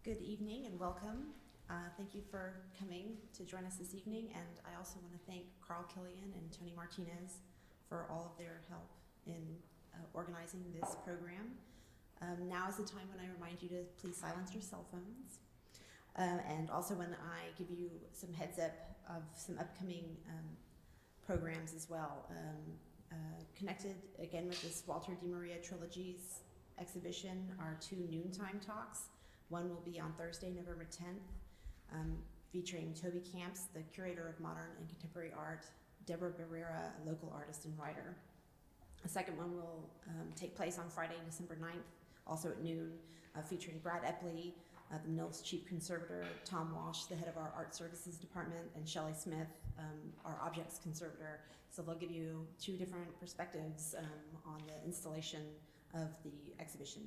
Good evening and welcome. Thank you for coming to join us this evening, and I also want to thank Carl Killian and Tony Martinez for all of their help in organizing this program. Now is the time when I remind you to please silence your cell phones, and also when I give you some heads up of some upcoming programs as well. Connected again with this Walter DiMaria Trilogies exhibition are two noontime talks. One will be on Thursday, November 10th, featuring Toby Camps, the curator of modern and contemporary art, Deborah Barrera, a local artist and writer. A second one will take place on Friday, December 9th, also at noon, featuring Brad Epley, the Menil's chief conservator, Tom Walsh, the head of our art services department, and Shelley Smith, our objects conservator. So they'll give you two different perspectives on the installation of the exhibition.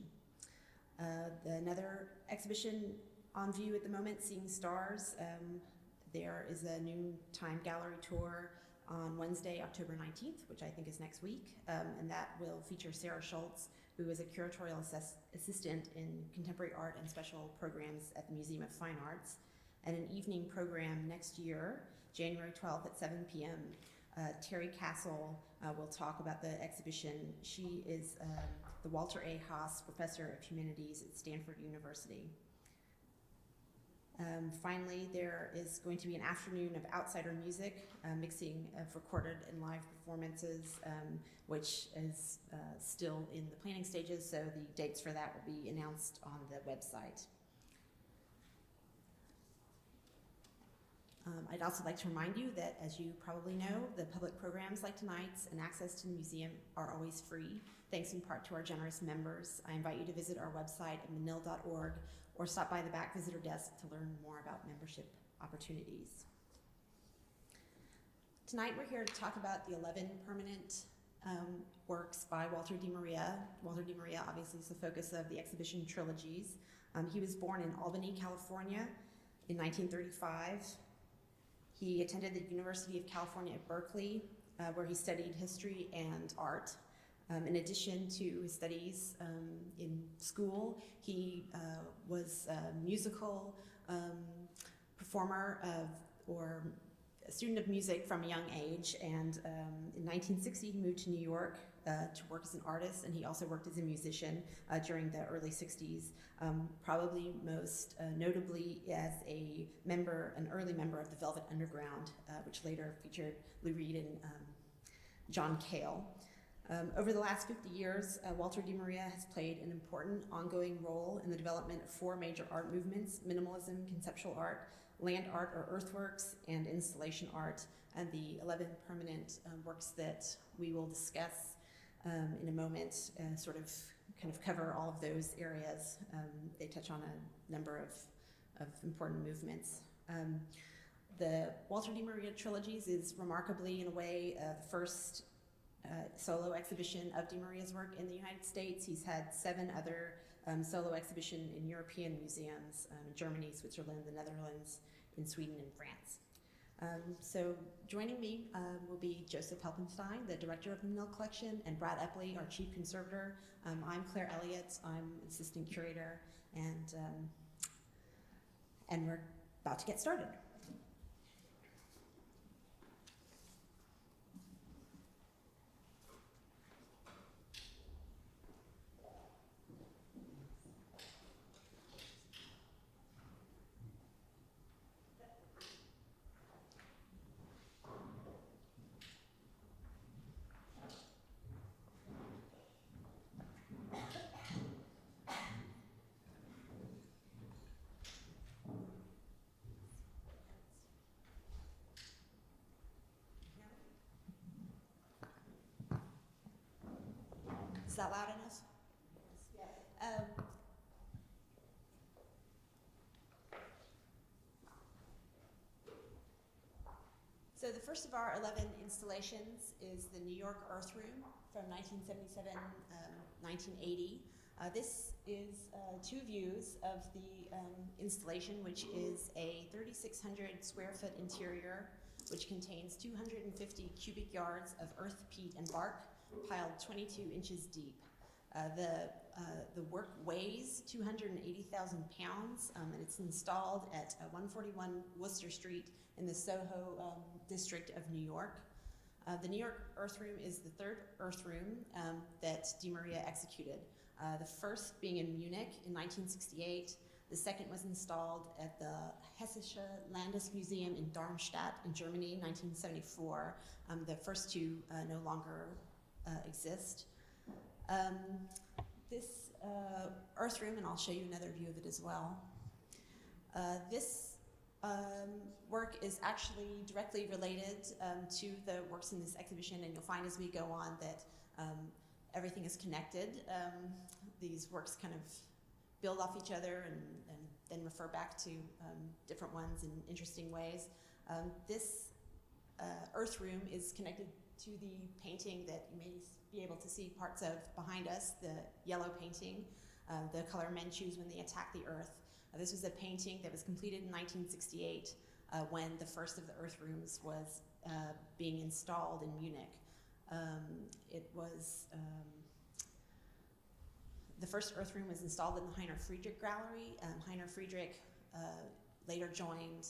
Another exhibition on view at the moment, Seeing Stars. There is a noontime gallery tour on Wednesday, October 19th, which I think is next week, and that will feature Sarah Schultz, who is a curatorial assistant in contemporary art and special programs at the Museum of Fine Arts, and an evening program next year, January 12th at 7 p.m. Terry Castle will talk about the exhibition. She is the Walter A. Haas Professor of Humanities at Stanford University. Finally, there is going to be an afternoon of outsider music, mixing of recorded and live performances, which is still in the planning stages, so the dates for that will be announced on the website. I'd also like to remind you that, as you probably know, the public programs like tonight's and access to the museum are always free, thanks in part to our generous members. I invite you to visit our website at menil.org or stop by the back visitor desk to learn more about membership opportunities. Tonight we're here to talk about the 11 permanent works by Walter DiMaria. Walter DiMaria obviously is the focus of the exhibition Trilogies. He was born in Albany, California in 1935. He attended the University of California at Berkeley, where he studied history and art. In addition to his studies in school, he was a musical performer or a student of music from a young age, and in 1960 he moved to New York to work as an artist, and he also worked as a musician during the early 60s, probably most notably as an early member of the Velvet Underground, which later featured Lou Reed and John Cale. Over the last 50 years, Walter DiMaria has played an important ongoing role in the development of four major art movements: minimalism, conceptual art, land art or earthworks, and installation art. And the 11 permanent works that we will discuss in a moment sort of kind of cover all of those areas. They touch on a number of important movements. The Walter DiMaria Trilogies is remarkably, in a way, the first solo exhibition of DiMaria's work in the United States. He's had 7 other solo exhibitions in European museums, in Germany, Switzerland, the Netherlands, in Sweden, and France. So joining me will be Josef Helfenstein, the director of the Menil collection, and Brad Epley, our chief conservator. I'm Clare Elliott, I'm assistant curator, and we're about to get started. Is that loud enough? Yeah. So the first of our 11 installations is the New York Earth Room from 1977-1980. This is 2 views of the installation, which is a 3,600 square foot interior, which contains 250 cubic yards of earth, peat, and bark, piled 22 inches deep. The the work weighs 280,000 pounds, and it's installed at 141 Worcester Street in the Soho district of New York. The New York Earth Room is the third Earth Room that Di Maria executed. The first being in Munich in 1968. The second was installed at the Hessische Landesmuseum in Darmstadt in Germany in 1974. The first two no longer exist. This Earth Room, and I'll show you another view of it as well. This work is actually directly related to the works in this exhibition, and you'll find as we go on that everything is connected. These works kind of build off each other and then refer back to different ones in interesting ways. This Earth Room is connected to the painting that you may be able to see parts of behind us, the yellow painting, The Color Men Choose When They Attack the Earth. This was a painting that was completed in 1968 when the first of the Earth Rooms was being installed in Munich. The first Earth Room was installed in the Heiner Friedrich Gallery. Heiner Friedrich later joined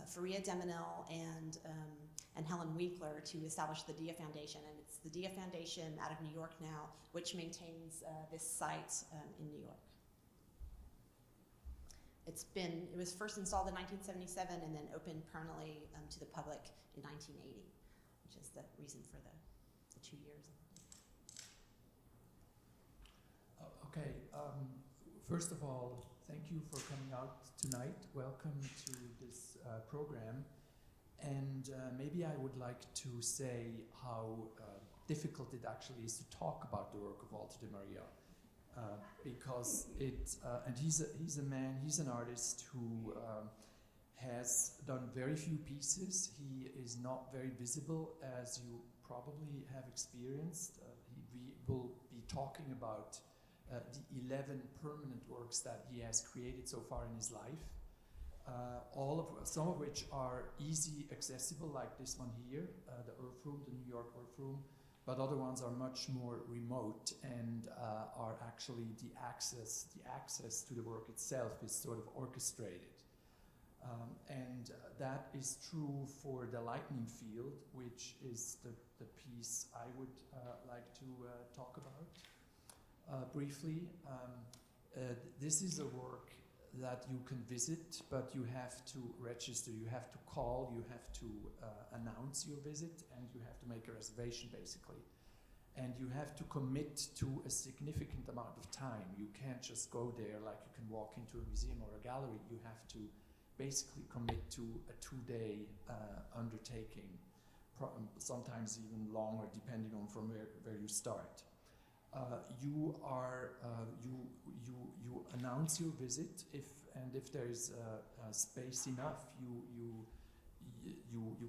Faria de Menil and Helen Winkler to establish the Dia Foundation, and it's the Dia Foundation out of New York now which maintains this site in New York. It was first installed in 1977 and then opened permanently to the public in 1980, which is the reason for the 2 years. Okay, first of all, thank you for coming out tonight. Welcome to this program. And maybe I would like to say how difficult it actually is to talk about the work of Walter de Maria. Because and he's a man, he's an artist who has done very few pieces. He is not very visible, as you probably have experienced. We will be talking about the 11 permanent works that he has created so far in his life. Some of which are easy accessible, like this one here, the Earth Room, the New York Earth Room. But other ones are much more remote and are actually the access to the work itself is sort of orchestrated. And that is true for the Lightning Field, which is the piece I would like to talk about briefly. This is a work that you can visit, but you have to register, you have to call, you have to announce your visit, and you have to make a reservation basically. And you have to commit to a significant amount of time. You can't just go there like you can walk into a museum or a gallery. You have to basically commit to a 2-day undertaking, sometimes even longer depending on from where you start. You announce your visit, if there is space enough, you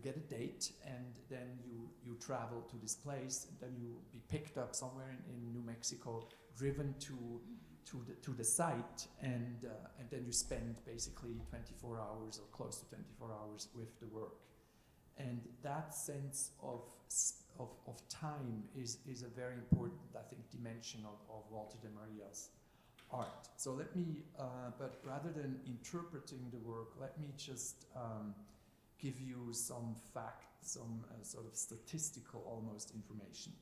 get a date, and then you travel to this place, and then you be picked up somewhere in New Mexico, driven to the site, and then you spend basically 24 hours or close to 24 hours with the work. And that sense of time is a very important, I think, dimension of Walter de Maria's art. So let me, but rather than interpreting the work, let me just give you some facts, some sort of statistical almost information.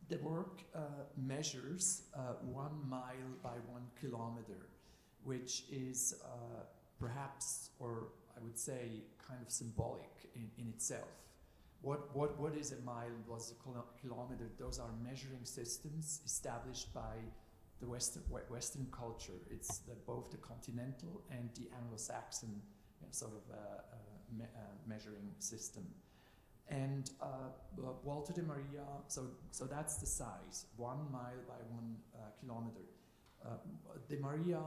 The work measures 1 mile by 1 kilometer, which is perhaps, or I would say, kind of symbolic in itself. What is a mile? What's a kilometer? Those are measuring systems established by the Western culture. It's both the continental and the Anglo-Saxon sort of measuring system. And Walter de Maria, so that's the size, 1 mile by 1 kilometer. De Maria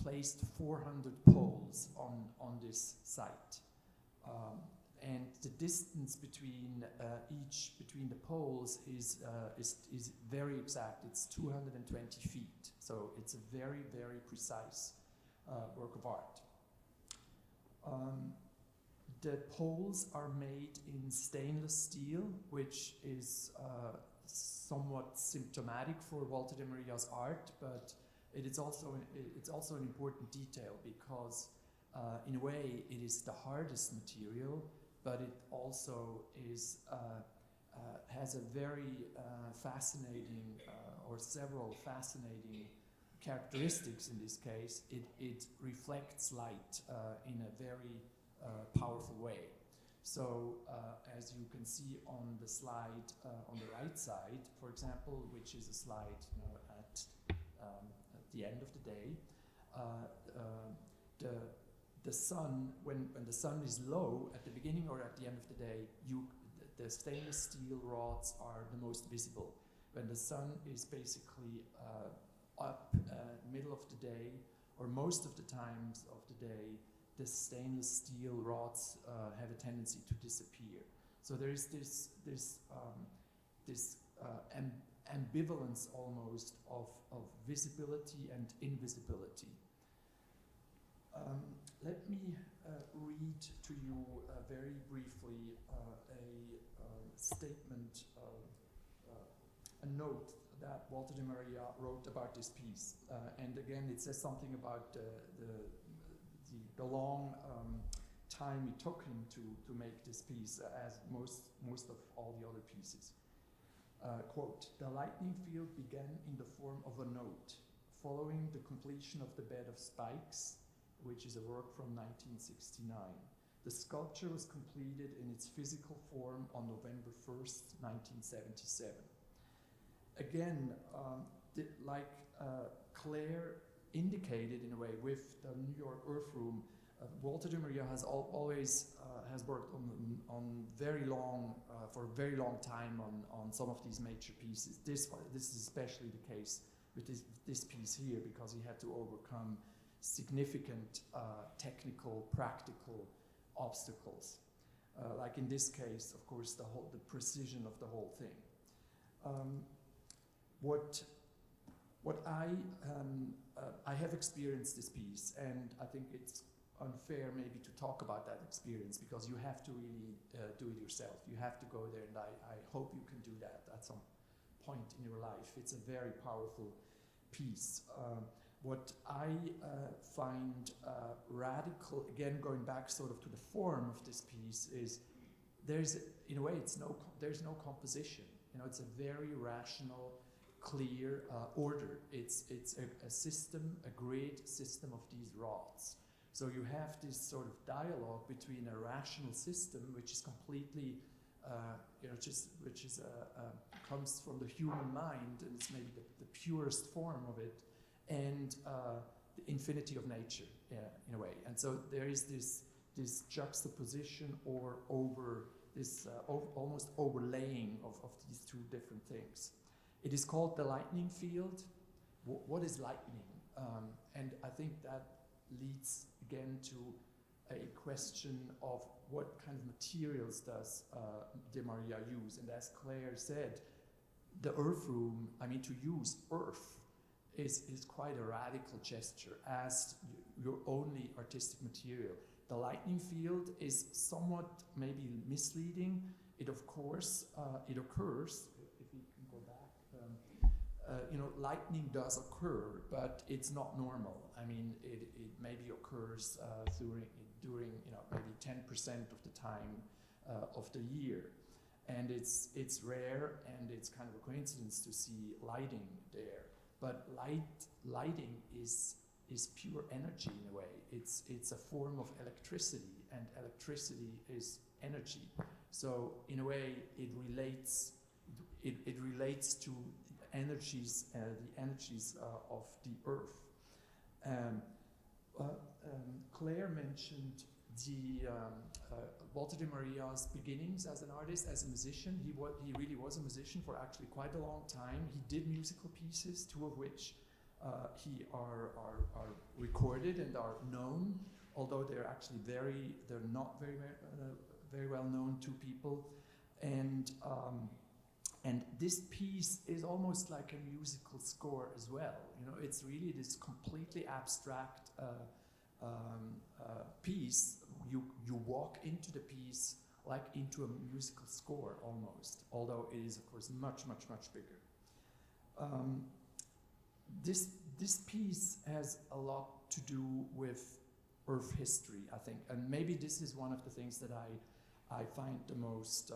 placed 400 poles on this site. And the distance between the poles is very exact. It's 220 feet. So it's a very, very precise work of art. The poles are made in stainless steel, which is somewhat symptomatic for Walter de Maria's art, but it's also an important detail because in a way it is the hardest material, but it also is has a very fascinating or several fascinating characteristics. In this case, it reflects light in a very powerful way. So as you can see on the slide on the right side, for example, which is a slide at the end of the day, the sun, when the sun is low at the beginning or at the end of the day, the stainless steel rods are the most visible. When the sun is basically up middle of the day, or most of the times of the day, the stainless steel rods have a tendency to disappear. So there is this ambivalence almost of visibility and invisibility. Let me read to you very briefly a statement, a note that Walter de Maria wrote about this piece. And again, it says something about the long time it took him to make this piece, as most of all the other pieces. Quote, "The lightning field began in the form of a note, following the completion of the Bed of Spikes, which is a work from 1969. The sculpture was completed in its physical form on November 1st, 1977. Again, like Clare indicated in a way with the New York Earth Room, Walter de Maria has always has worked on very long, for a very long time on some of these major pieces. This is especially the case with this piece here, because he had to overcome significant technical, practical obstacles. Like in this case, of course, the precision of the whole thing. What I have experienced this piece, and I think it's unfair maybe to talk about that experience, because you have to really do it yourself. You have to go there, and I hope you can do that at some point in your life. It's a very powerful piece. What I find radical, again going back sort of to the form of this piece, is there's, in a way, there's no composition. You know, it's a very rational, clear order. It's a system, a grid system of these rods. So you have this sort of dialogue between a rational system, which is completely, comes from the human mind, and it's maybe the purest form of it, and the infinity of nature, in a way. And so there is this juxtaposition or over this almost overlaying of these two different things. It is called the lightning field. What is lightning? And I think that leads again to a question of what kind of materials does de Maria use. And as Clare said, the earth room, I mean, to use earth is quite a radical gesture as your only artistic material. The lightning field is somewhat maybe misleading. It, of course, it occurs, if we can go back, lightning does occur, but it's not normal. I mean, it maybe occurs during maybe 10% of the time of the year. And it's rare, and it's kind of a coincidence to see lighting there. But lighting is pure energy in a way. It's a form of electricity, and electricity is energy. So in a way, it relates to energies, the energies of the earth. Clare mentioned Walter de Maria's beginnings as an artist, as a musician. He really was a musician for actually quite a long time. He did musical pieces, two of which are recorded and are known, although they're actually they're not very well known to people. And this piece is almost like a musical score as well. You know, it's really this completely abstract piece. You walk into the piece like into a musical score almost, although it is of course much, much, much bigger. This piece has a lot to do with Earth history, I think, and maybe this is one of the things that I find the most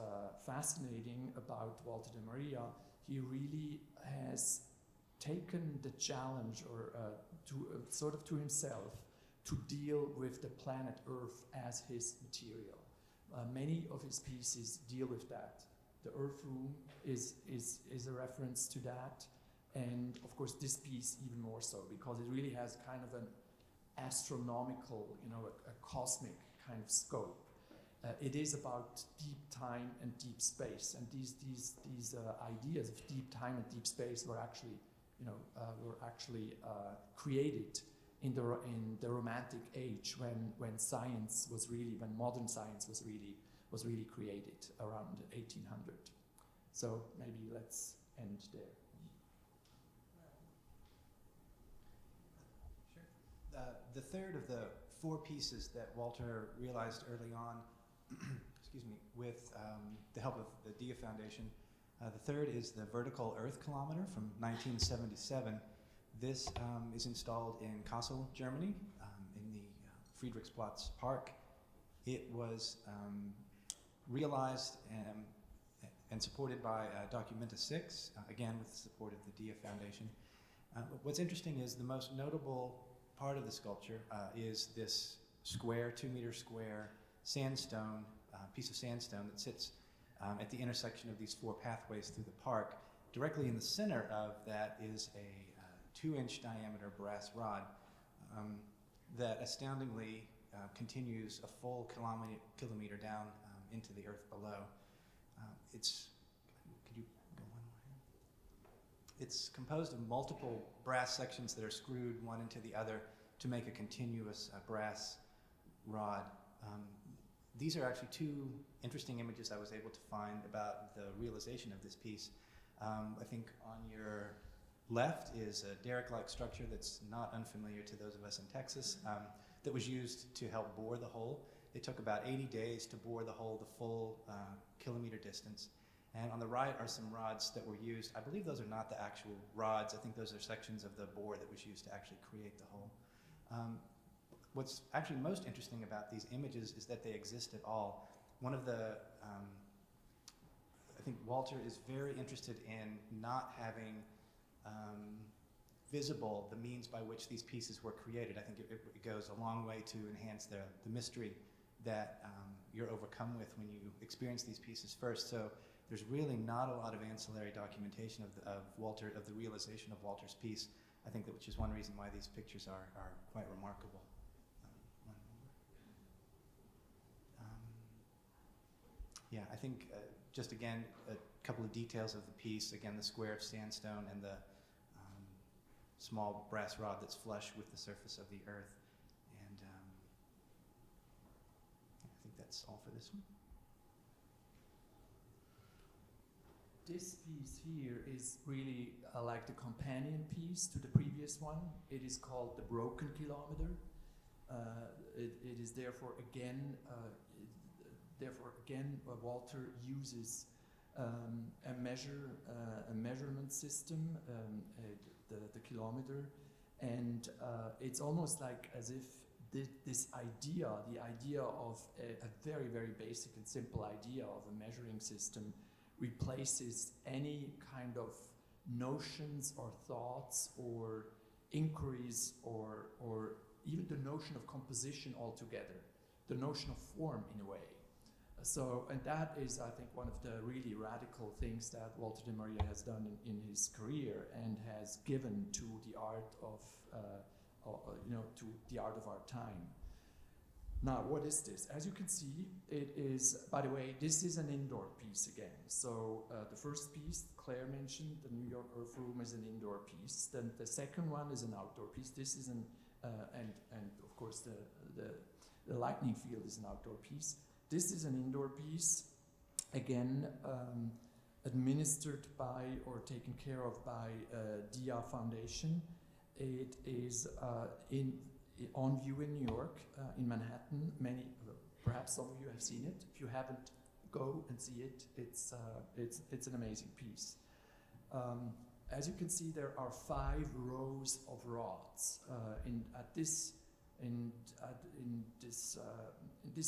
fascinating about Walter de Maria. He really has taken the challenge, or sort of to himself, to deal with the planet Earth as his material. Many of his pieces deal with that. The Earth Room is a reference to that, and of course this piece even more so, because it really has kind of an astronomical, a cosmic kind of scope. It is about deep time and deep space, and these ideas of deep time and deep space were actually, created in the Romantic age, when science was really, when modern science was really created around 1800. So maybe let's end there. Sure. The third of the 4 pieces that Walter realized early on, excuse me, with the help of the Dia Foundation, the third is the vertical Earth kilometer from 1977. This is installed in Kassel, Germany, in the Friedrichsplatz Park. It was realized and supported by Documenta 6, again with the support of the Dia Foundation. What's interesting is the most notable part of the sculpture is this square, 2-meter square sandstone, piece of sandstone that sits at the intersection of these 4 pathways through the park. Directly in the center of that is a 2-inch diameter brass rod that astoundingly continues a full kilometer down into the earth below. Could you go one more? It's composed of multiple brass sections that are screwed one into the other to make a continuous brass rod. These are actually 2 interesting images I was able to find about the realization of this piece. I think on your left is a derrick-like structure that's not unfamiliar to those of us in Texas, that was used to help bore the hole. It took about 80 days to bore the hole the full kilometer distance. And on the right are some rods that were used. I believe those are not the actual rods. I think those are sections of the bore that was used to actually create the hole. What's actually most interesting about these images is that they exist at all. One of the, I think Walter is very interested in not having visible the means by which these pieces were created. I think it goes a long way to enhance the mystery that you're overcome with when you experience these pieces first. So there's really not a lot of ancillary documentation of the realization of Walter's piece. I think that, which is one reason why these pictures are quite remarkable. Yeah, I think just again, a couple of details of the piece. Again, the square of sandstone and the small brass rod that's flush with the surface of the earth. And I think that's all for this one. This piece here is really like the companion piece to the previous one. It is called the Broken Kilometer. It is therefore again, Walter uses a measurement system, the kilometer, and it's almost like as if this idea, the idea of a very, very basic and simple idea of a measuring system, replaces any kind of notions or thoughts or inquiries or even the notion of composition altogether, the notion of form in a way. So, and that is, I think, one of the really radical things that Walter de Maria has done in his career and has given to the art of, to the art of our time. Now, what is this? As you can see, it is, by the way, this is an indoor piece again. So the first piece, Claire mentioned, the New York Earth Room is an indoor piece. Then the second one is an outdoor piece. This is an, and of course the lightning field is an outdoor piece. This is an indoor piece, again, administered by or taken care of by Dia Foundation. It is on view in New York, in Manhattan. Perhaps some of you have seen it. If you haven't, go and see it. It's an amazing piece. As you can see, there are 5 rows of rods. In this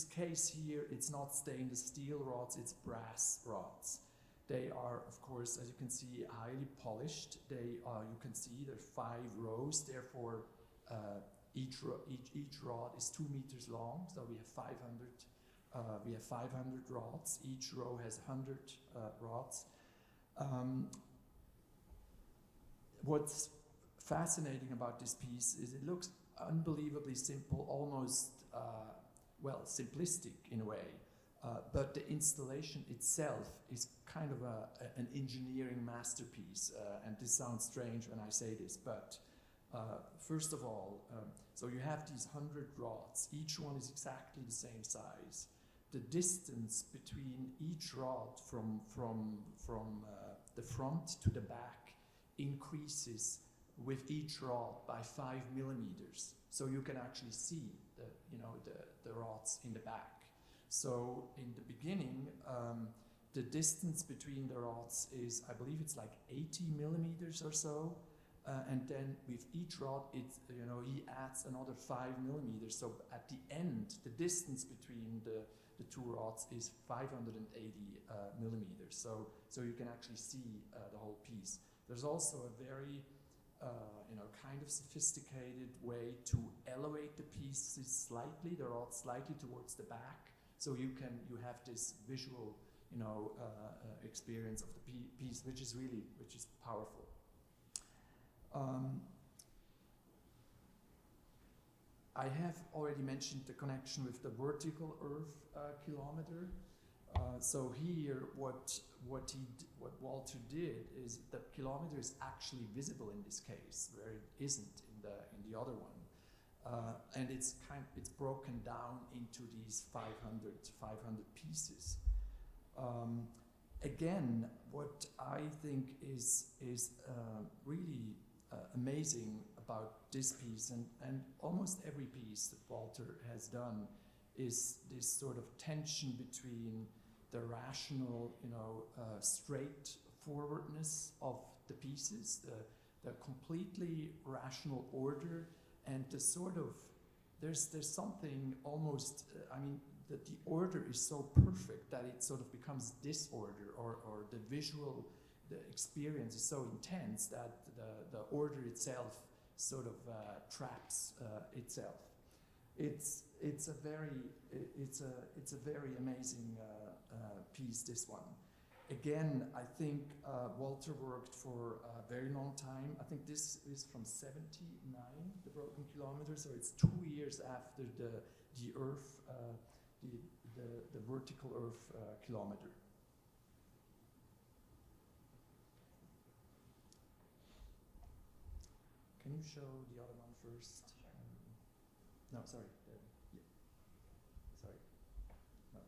case here, it's not stainless steel rods, it's brass rods. They are, of course, as you can see, highly polished. You can see there are 5 rows, therefore each rod is 2 meters long, so we have 500 rods. Each row has 100 rods. What's fascinating about this piece is it looks unbelievably simple, almost, simplistic in a way. But the installation itself is kind of an engineering masterpiece. And this sounds strange when I say this, but first of all, so you have these 100 rods. Each one is exactly the same size. The distance between each rod from the front to the back increases with each rod by 5 millimeters. So you can actually see the rods in the back. So in the beginning, the distance between the rods is, I believe it's like 80 millimeters or so. And then with each rod, he adds another 5 millimeters. So at the end, the distance between the 2 rods is 580 millimeters. So you can actually see the whole piece. There's also a very kind of sophisticated way to elevate the pieces slightly, the rod slightly towards the back, so you have this visual, experience of the piece, which is powerful. I have already mentioned the connection with the vertical earth kilometer. So here, what Walter did is the kilometer is actually visible in this case, where it isn't in the other one, and it's broken down into these 500 pieces. Again, what I think is really amazing about this piece, and almost every piece that Walter has done, is this sort of tension between the rational, straightforwardness of the pieces, the completely rational order, and the sort of, there's something almost, that the order is so perfect that it sort of becomes disorder, or the experience is so intense that the order itself sort of traps itself. It's a very amazing piece, this one. Again, I think Walter worked for a very long time. I think this is from 79, the broken kilometer, so it's 2 years after the Earth, the vertical Earth kilometer. Can you show the other one first? No, sorry. Sorry. No,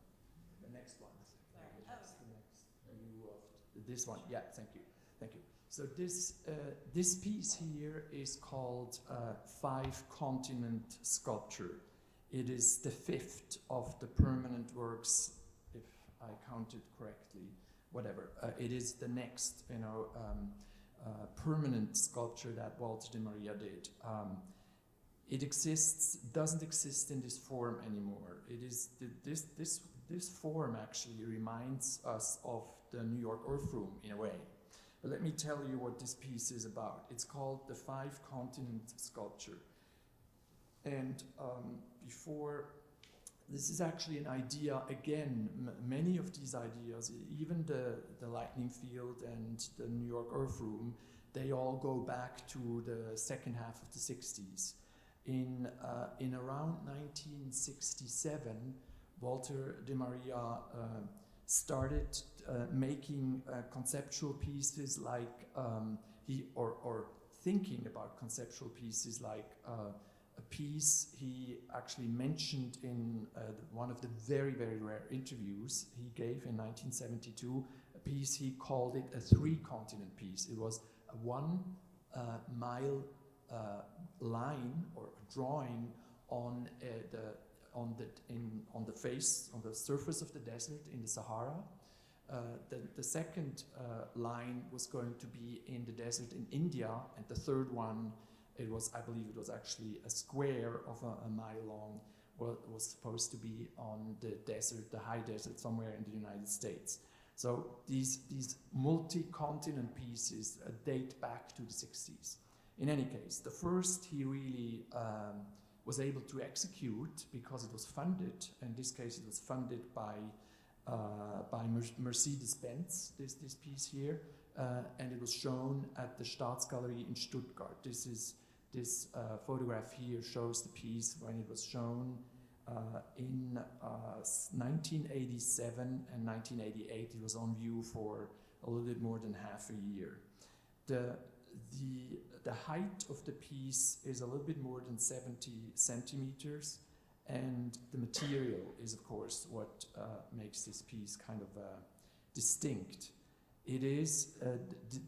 the next one. The next view of this one. Yeah, thank you. So this piece here is called 5-continent sculpture. It is the 5th of the permanent works, if I counted correctly. Whatever. It is the next, permanent sculpture that Walter de Maria did. It doesn't exist in this form anymore. It is this form actually reminds us of the New York Earth Room in a way. But let me tell you what this piece is about. It's called the 5-continent sculpture. And this is actually an idea, again, many of these ideas, even the lightning field and the New York Earth Room, they all go back to the second half of the 60s. In around 1967, Walter de Maria started making conceptual pieces like or thinking about conceptual pieces like a piece he actually mentioned in one of the very, very rare interviews he gave in 1972, a piece he called it a 3-continent piece. It was a 1-mile line or drawing on on the face, on the surface of the desert in the Sahara. The second line was going to be in the desert in India, and the third one, I believe it was actually a square of a mile long, was supposed to be on the desert, the high desert somewhere in the United States. So these multi-continent pieces date back to the 60s. In any case, the first he really was able to execute because it was funded. In this case, it was funded by Mercedes-Benz, this piece here, and it was shown at the Staatsgalerie in Stuttgart. This photograph here shows the piece when it was shown in 1987 and 1988. It was on view for a little bit more than half a year. The height of the piece is a little bit more than 70 centimeters, and the material is, of course, what makes this piece kind of distinct. It is,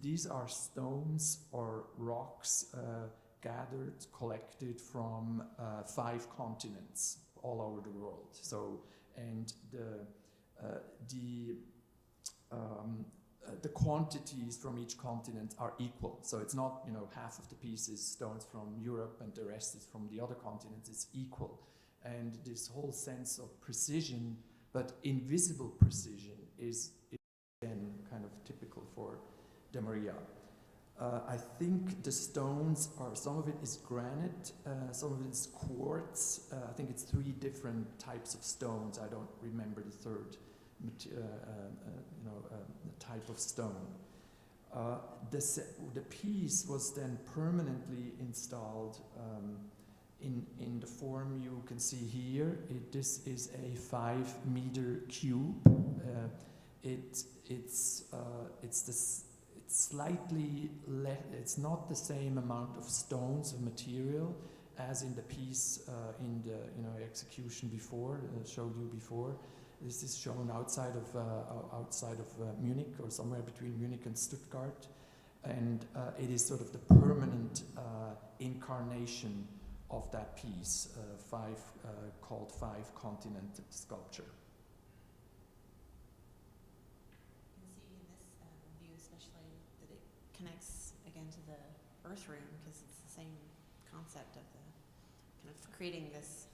these are stones or rocks gathered, collected from 5 continents all over the world. So, and the quantities from each continent are equal. So it's not, you know, half of the piece is stones from Europe and the rest is from the other continents. It's equal. And this whole sense of precision, but invisible precision, is again kind of typical for De Maria. I think the stones are, some of it is granite, some of it is quartz. I think it's 3 different types of stones. I don't remember the third type of stone. The piece was then permanently installed in the form you can see here. This is a 5-meter cube. It's not the same amount of stones of material as in the piece in the execution before, showed you before. This is shown outside of Munich, or somewhere between Munich and Stuttgart, and it is sort of the permanent incarnation of that piece, called 5-continent sculpture. You can see in this view especially that it connects again to the earth room, because it's the same concept of the kind of creating this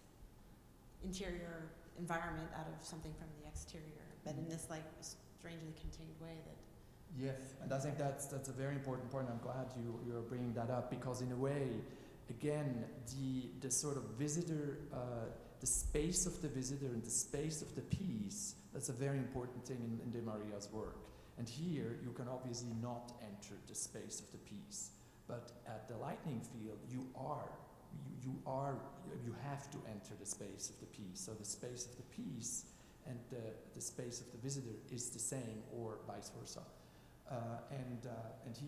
interior environment out of something from the exterior, but in this like strangely contained way that. Yes, and I think that's a very important point. I'm glad you're bringing that up, because in a way, again, the sort of visitor, the space of the visitor and the space of the piece, that's a very important thing in De Maria's work. And here, you can obviously not enter the space of the piece, but at the lightning field, you have to enter the space of the piece. So the space of the piece and the space of the visitor is the same, or vice versa. And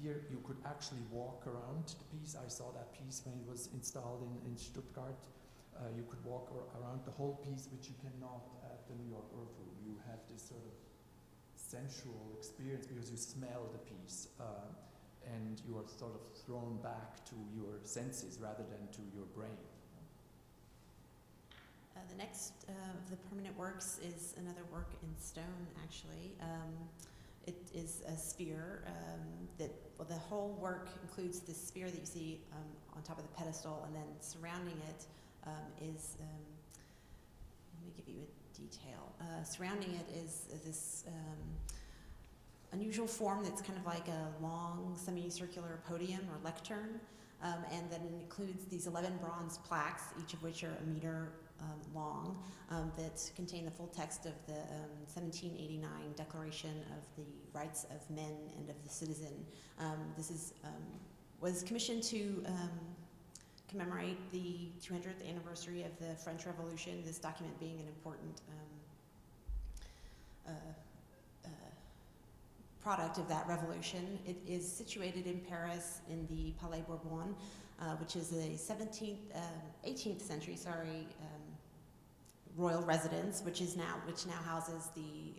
here you could actually walk around the piece. I saw that piece when it was installed in Stuttgart. You could walk around the whole piece, which you cannot at the New York Earth Room. You have this sort of sensual experience because you smell the piece. And you are sort of thrown back to your senses rather than to your brain. The next of the permanent works is another work in stone, actually. It is a sphere the whole work includes this sphere that you see on top of the pedestal, and then surrounding it is, let me give you a detail. Surrounding it is this unusual form that's kind of like a long semicircular podium or lectern, and then it includes these 11 bronze plaques, each of which are 1 meter long, that contain the full text of the 1789 Declaration of the Rights of Men and of the Citizen. This was commissioned to commemorate the 200th anniversary of the French Revolution, this document being an important product of that revolution. It is situated in Paris in the Palais Bourbon, which is a 18th century, royal residence, which now houses the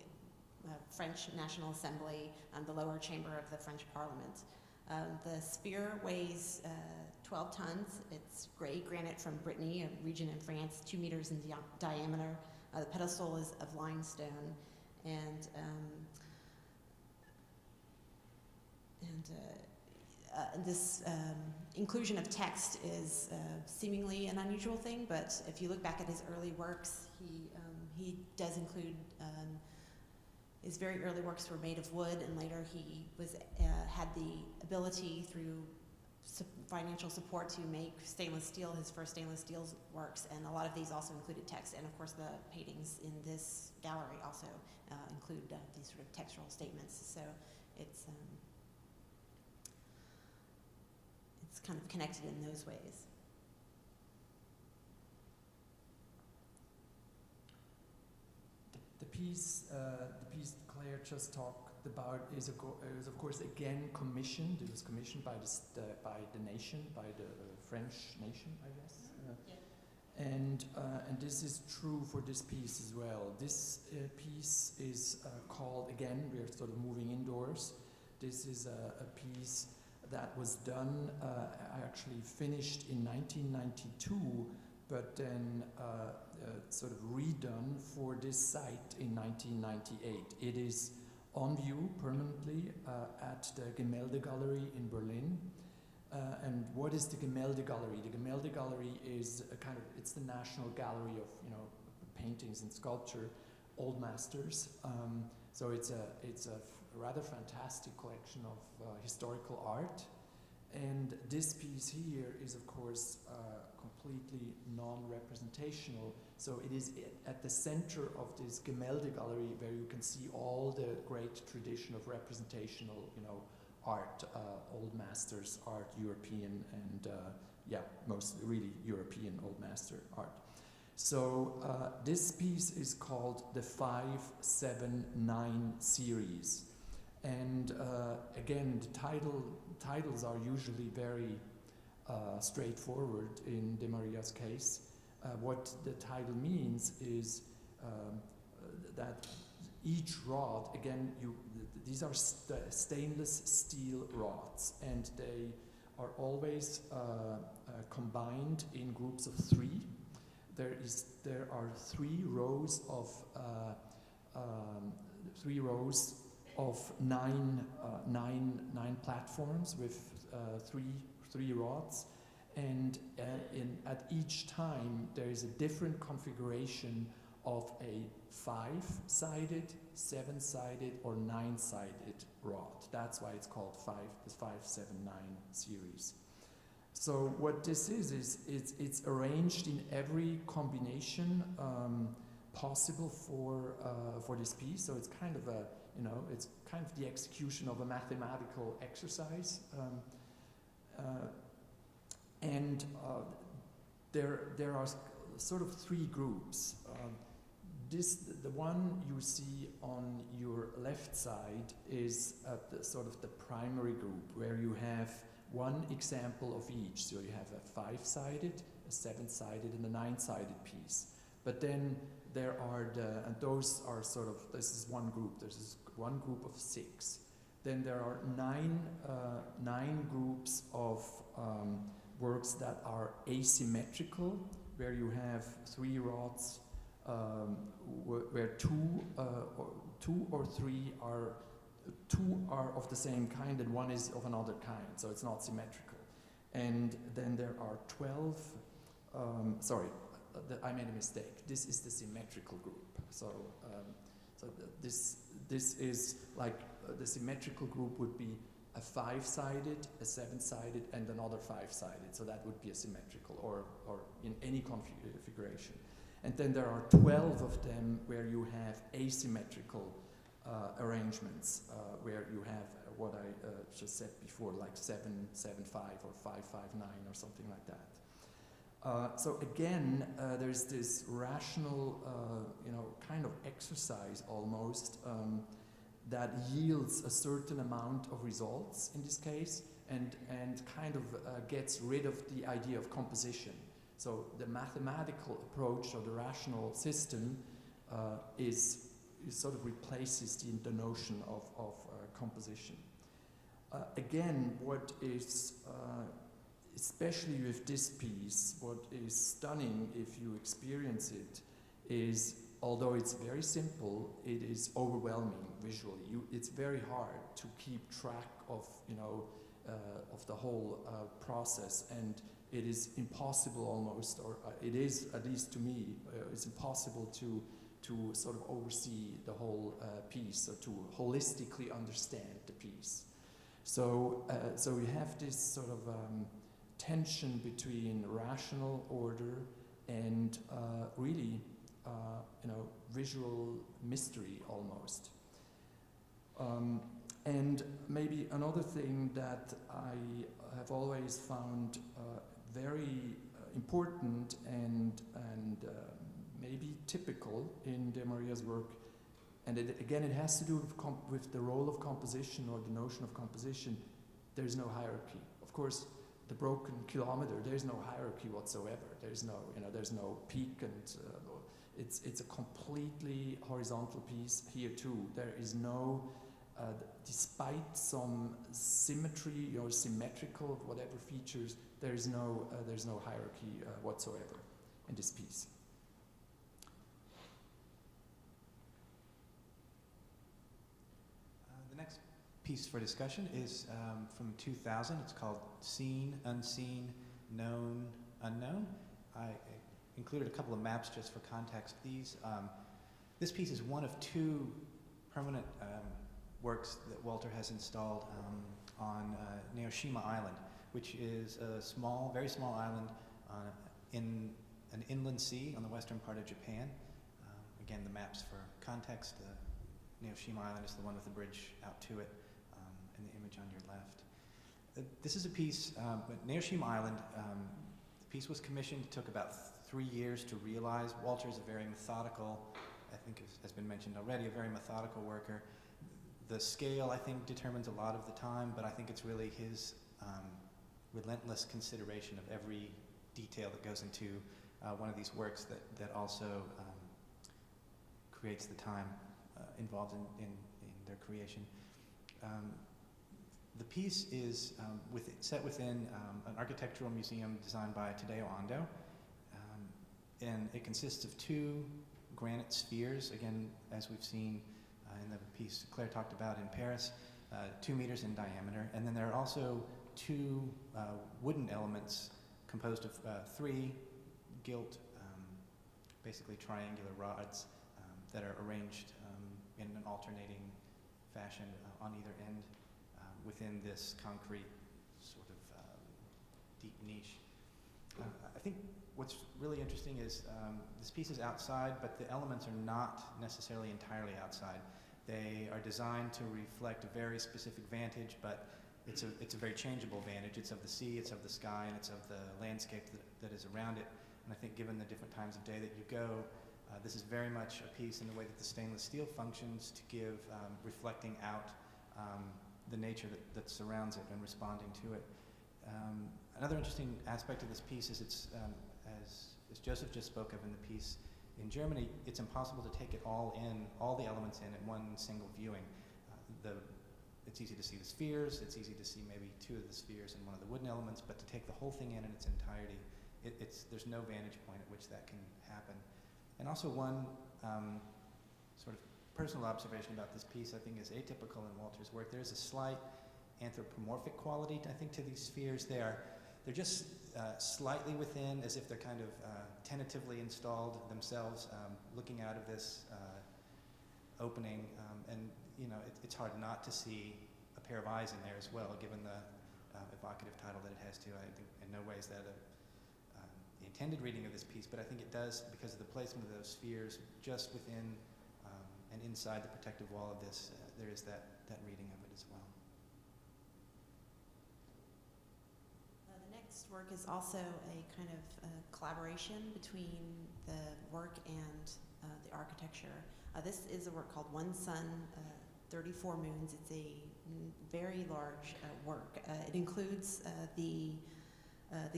French National Assembly, the lower chamber of the French Parliament. The sphere weighs 12 tons. It's gray granite from Brittany, a region in France, 2 meters in diameter. The pedestal is of limestone, and this inclusion of text is seemingly an unusual thing, but if you look back at his early works, he does include his very early works were made of wood, and later he had the ability through financial support to make stainless steel, his first stainless steel works, and a lot of these also included text, and of course the paintings in this gallery also include these sort of textual statements, so it's kind of connected in those ways. The piece Claire just talked about is of course again commissioned. It was commissioned by the nation, by the French nation, I guess. Yeah. And this is true for this piece as well. This piece is called, again, we're sort of moving indoors. This is a piece that was done, actually finished in 1992, but then sort of redone for this site in 1998. It is on view permanently at the Gemälde Gallery in Berlin. And what is the Gemälde Gallery? The Gemälde Gallery is it's the national gallery of paintings and sculpture, old masters. So it's a rather fantastic collection of historical art. And this piece here is, of course, completely non-representational. So it is at the center of this Gemälde Gallery where you can see all the great tradition of representational, art, old masters art, European, and most really European old master art. So this piece is called the 579 series. And again, the titles are usually very straightforward in De Maria's case. What the title means is that each rod, again, these are stainless steel rods, and they are always combined in groups of 3. There are 3 rows of 9 platforms with 3 rods, and at each time there is a different configuration of a 5-sided, 7-sided, or 9-sided rod. That's why it's called the 579 series. So what this is it's arranged in every combination possible for this piece. So it's kind of it's kind of the execution of a mathematical exercise, and there are sort of 3 groups. The one you see on your left side is sort of the primary group, where you have one example of each. So you have a 5-sided, a 7-sided, and a 9-sided piece. But then there are and those are sort of, this is one group. This is one group of 6. Then there are 9 groups of works that are asymmetrical, where you have 3 rods, where 2 or 3 are 2 are of the same kind and 1 is of another kind, so it's not symmetrical. And then there are 12. I made a mistake. This is the symmetrical group. This is like the symmetrical group would be a 5-sided, a 7-sided, and another 5-sided. So that would be a symmetrical, or in any configuration. And then there are 12 of them where you have asymmetrical arrangements, where you have what I just said before, like 7-7-5 or 5-5-9 or something like that. So again, there's this rational, kind of exercise almost that yields a certain amount of results in this case, and kind of gets rid of the idea of composition. So the mathematical approach or the rational system is sort of replaces the notion of composition. Again, what is, especially with this piece, what is stunning if you experience it is, although it's very simple, it is overwhelming visually. It's very hard to keep track of, of the whole process, and it is impossible almost, or it is, at least to me, it's impossible to sort of oversee the whole piece, or to holistically understand the piece. So we have this sort of tension between rational order and really, visual mystery almost. And maybe another thing that I have always found very important and maybe typical in De Maria's work, and it has to do with the role of composition, or the notion of composition. There's no hierarchy. Of course, the Broken Kilometer, there's no hierarchy whatsoever. There's no peak, and it's a completely horizontal piece here too. There is no, despite some symmetry or symmetrical whatever features, there's no hierarchy whatsoever in this piece. The next piece for discussion is from 2000. It's called Seen, Unseen, Known, Unknown. I included a couple of maps just for context. This piece is one of two permanent works that Walter has installed on Naoshima Island, which is a small, very small island in an inland sea on the western part of Japan. Again, the maps for context. Naoshima Island is the one with the bridge out to it, and the image on your left. This is a piece, Naoshima Island, the piece was commissioned. It took about 3 years to realize. Walter is a very methodical, I think has been mentioned already, a very methodical worker. The scale, I think, determines a lot of the time, but I think it's really his relentless consideration of every detail that goes into one of these works that also creates the time involved in their creation. The piece is set within an architectural museum designed by Tadeo Ando, and it consists of 2 granite spheres, again, as we've seen in the piece Claire talked about in Paris, 2 meters in diameter, and then there are also 2 wooden elements composed of 3 gilt, basically triangular rods that are arranged in an alternating fashion on either end within this concrete sort of deep niche. I think what's really interesting is this piece is outside, but the elements are not necessarily entirely outside. They are designed to reflect a very specific vantage, but it's a very changeable vantage. It's of the sea, it's of the sky, and it's of the landscape that is around it. And I think given the different times of day that you go, this is very much a piece in the way that the stainless steel functions to give, reflecting out the nature that surrounds it and responding to it. Another interesting aspect of this piece is it's, as Josef just spoke of in the piece, in Germany, it's impossible to take it all the elements in one single viewing. It's easy to see the spheres, it's easy to see maybe 2 of the spheres and 1 of the wooden elements, but to take the whole thing in its entirety, there's no vantage point at which that can happen. And also one sort of personal observation about this piece I think is atypical in Walter's work. There's a slight anthropomorphic quality, I think, to these spheres. They're just slightly within, as if they're kind of tentatively installed themselves, looking out of this opening. And it's hard not to see a pair of eyes in there as well, given the evocative title that it has to. I think in no way is that the intended reading of this piece, but I think it does because of the placement of those spheres just within and inside the protective wall of this. There is that reading of it as well. The next work is also a kind of collaboration between the work and the architecture. This is a work called One Sun, 34 Moons. It's a very large work. It includes the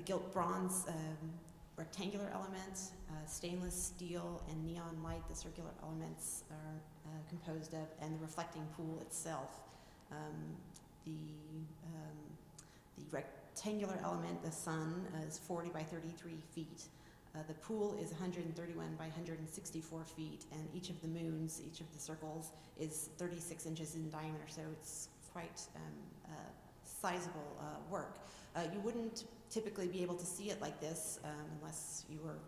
gilt bronze rectangular elements, stainless steel and neon light, the circular elements are composed of, and the reflecting pool itself. the rectangular element, the sun, is 40 by 33 feet. The pool is 131 by 164 feet, and each of the moons, each of the circles, is 36 inches in diameter, so it's quite sizable work. You wouldn't typically be able to see it like this unless you were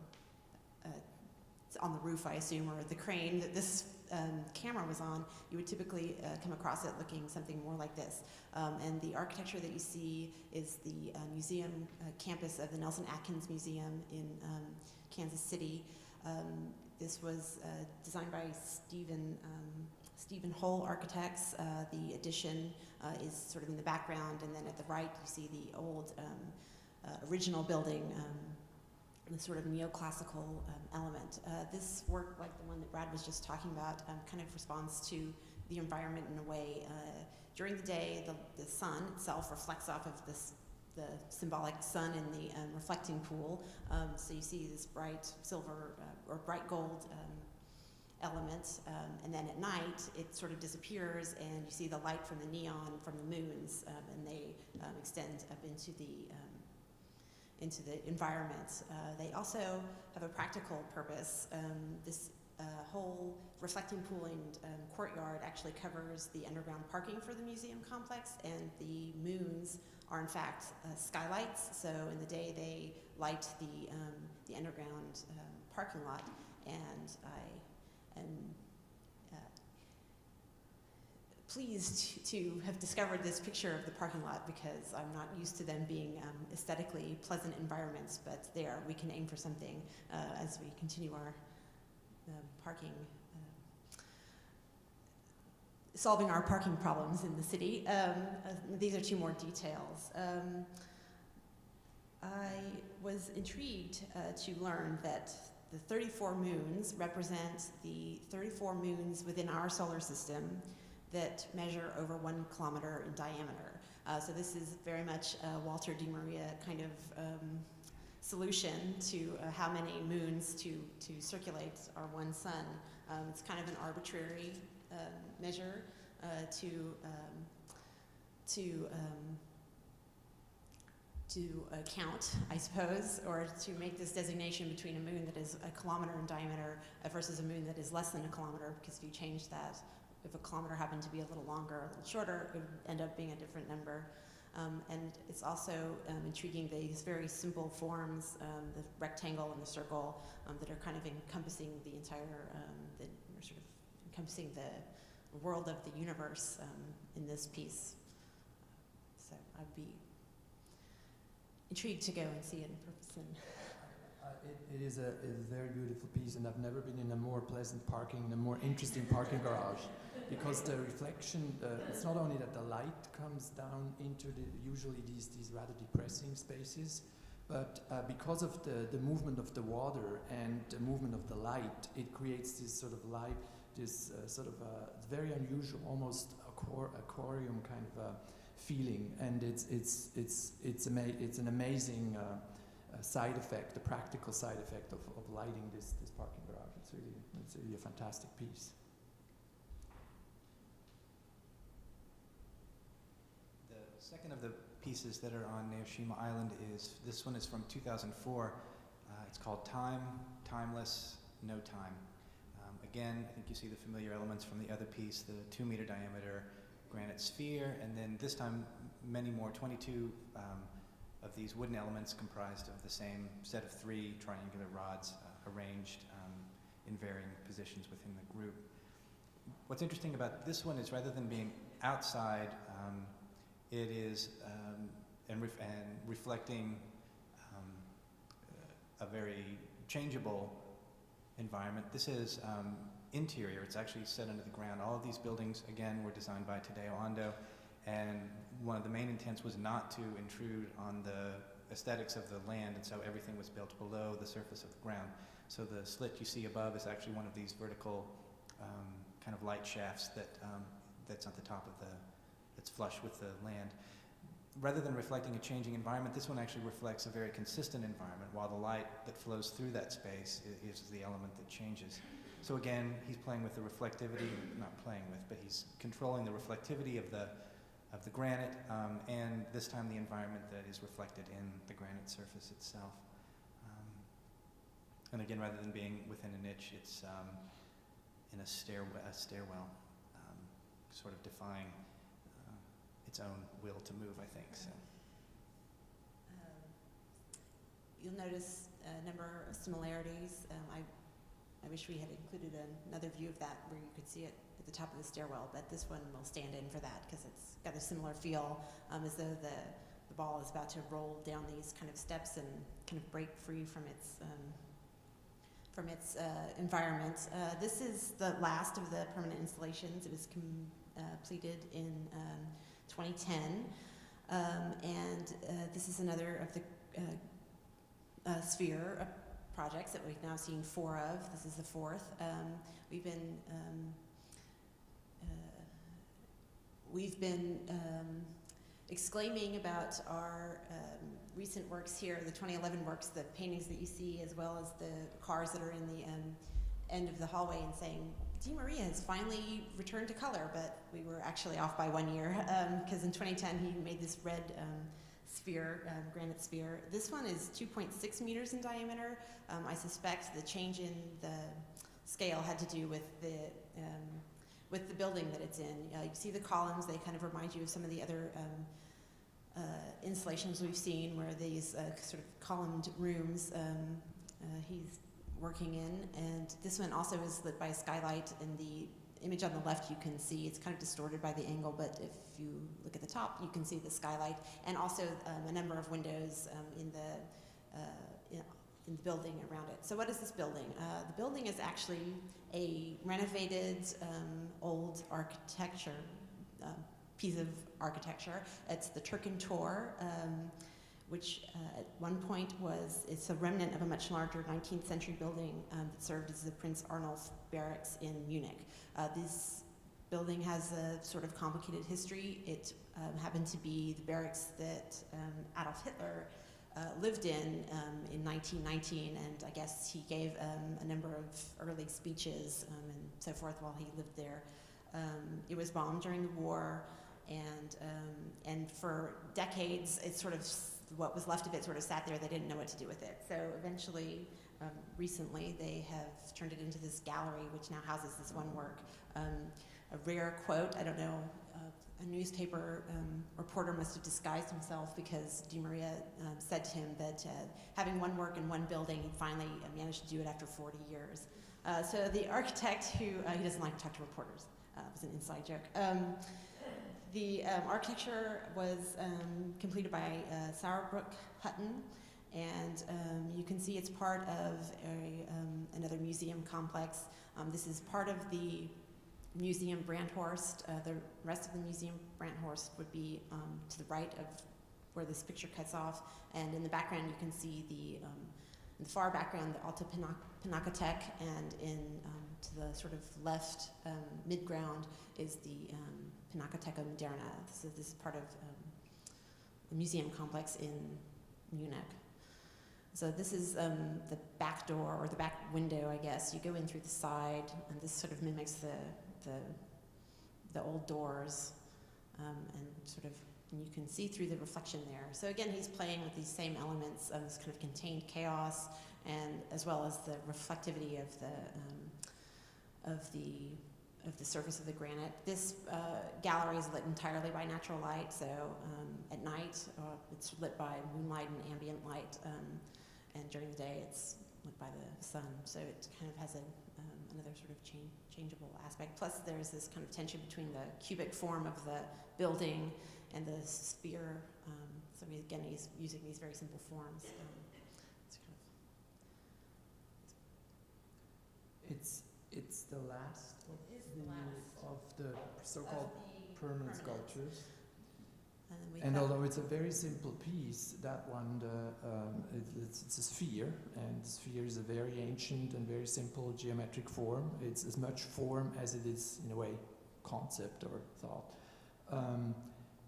on the roof, I assume, or the crane that this camera was on. You would typically come across it looking something more like this. And the architecture that you see is the museum campus of the Nelson Atkins Museum in Kansas City. This was designed by Stephen Hull Architects. The addition is sort of in the background, and then at the right you see the old original building, the sort of neoclassical element. This work, like the one that Brad was just talking about, kind of responds to the environment in a way. During the day, the sun itself reflects off of the symbolic sun in the reflecting pool. So you see this bright silver or bright gold element, and then at night it sort of disappears, and you see the light from the neon from the moons, and they extend up into the environment. They also have a practical purpose. This whole reflecting pool and courtyard actually covers the underground parking for the museum complex, and the moons are in fact skylights. So in the day they light the underground parking lot, and I am pleased to have discovered this picture of the parking lot, because I'm not used to them being aesthetically pleasant environments, but there we can aim for something as we continue our parking, solving our parking problems in the city. These are two more details. I was intrigued to learn that the 34 moons represent the 34 moons within our solar system that measure over 1 kilometer in diameter. So this is very much a Walter de Maria kind of solution to how many moons to circulate our one sun. It's kind of an arbitrary measure to count, I suppose, or to make this designation between a moon that is 1 kilometer in diameter versus a moon that is less than 1 kilometer, because if you change that, if 1 kilometer happened to be a little longer, a little shorter, it would end up being a different number. And it's also intriguing, these very simple forms, the rectangle and the circle, that are kind of encompassing the entire, sort of encompassing the world of the universe in this piece. So I'd be intrigued to go and see it in person. It is a very beautiful piece, and I've never been in a more pleasant parking, in a more interesting parking garage, because the reflection, it's not only that the light comes down into usually these rather depressing spaces, but because of the movement of the water and the movement of the light, it creates this sort of light, this sort of very unusual, almost aquarium kind of feeling, and it's an amazing side effect, the practical side effect of lighting this parking garage. It's really a fantastic piece. The second of the pieces that are on Naoshima Island this one is from 2004. It's called Time, Timeless, No Time. Again, I think you see the familiar elements from the other piece, the 2-meter diameter granite sphere, and then this time many more, 22 of these wooden elements comprised of the same set of 3 triangular rods arranged in varying positions within the group. What's interesting about this one is, rather than being outside, it is and reflecting a very changeable environment. This is interior. It's actually set under the ground. All of these buildings, again, were designed by Tadeo Ando, and one of the main intents was not to intrude on the aesthetics of the land, and so everything was built below the surface of the ground. So the slit you see above is actually one of these vertical kind of light shafts that's at the top of that's flush with the land. Rather than reflecting a changing environment, this one actually reflects a very consistent environment, while the light that flows through that space is the element that changes. So again, he's playing with the reflectivity, not playing with, but he's controlling the reflectivity of of the granite, and this time the environment that is reflected in the granite surface itself. And again, rather than being within a niche, it's in a stairwell, sort of defying its own will to move, I think. So. You'll notice a number of similarities. I wish we had included another view of that where you could see it at the top of the stairwell, but this one will stand in for that because it's got a similar feel, as though the ball is about to roll down these kind of steps and kind of break free from its environment. This is the last of the permanent installations. It was completed in 2010, and this is another of the sphere projects that we've now seen 4 of. This is the 4th. We've been exclaiming about our recent works here, the 2011 works, the paintings that you see, as well as the cars that are in the end of the hallway, and saying, Di Maria has finally returned to color, but we were actually off by 1 year, because in 2010 he made this red sphere, granite sphere. This one is 2.6 meters in diameter. I suspect the change in the scale had to do with the building that it's in. You see the columns, they kind of remind you of some of the other installations we've seen where these sort of columned rooms he's working in. And this one also is lit by a skylight. In the image on the left you can see it's kind of distorted by the angle, but if you look at the top you can see the skylight, and also a number of windows in the building around it. So what is this building? The building is actually a renovated old architecture, piece of architecture. It's the Turkentor, which at one point it's a remnant of a much larger 19th century building that served as the Prince Arnulf barracks in Munich. This building has a sort of complicated history. It happened to be the barracks that Adolf Hitler lived in 1919, and I guess he gave a number of early speeches and so forth while he lived there. It was bombed during the war, and for decades, it's sort of what was left of it sort of sat there. They didn't know what to do with it. So eventually, recently, they have turned it into this gallery, which now houses this one work. A rare quote, I don't know, a newspaper reporter must have disguised himself because Di Maria said to him that having one work in one building, he finally managed to do it after 40 years. So the architect who, he doesn't like to talk to reporters, it was an inside joke. The architecture was completed by Sauerbruck Hutton, and you can see it's part of another museum complex. This is part of the Museum Brandhorst. The rest of the Museum Brandhorst would be to the right of where this picture cuts off, and in the background you can see in the far background the Alte Pinakothek, and to the sort of left mid-ground is the Pinakotheka Moderna. So this is part of the museum complex in Munich. So this is the back door, or the back window, I guess. You go in through the side, and this sort of mimics the old doors, and sort of, and you can see through the reflection there. So again, he's playing with these same elements of this kind of contained chaos, and as well as the reflectivity of the surface of the granite. This gallery is lit entirely by natural light, so at night it's lit by moonlight and ambient light, and during the day it's lit by the sun. So it kind of has another sort of changeable aspect. Plus there's this kind of tension between the cubic form of the building and the sphere. So he's using these very simple forms. It's the last of the so-called permanent sculptures. And although it's a very simple piece, that one, it's a sphere, and the sphere is a very ancient and very simple geometric form. It's as much form as it is, in a way, concept or thought.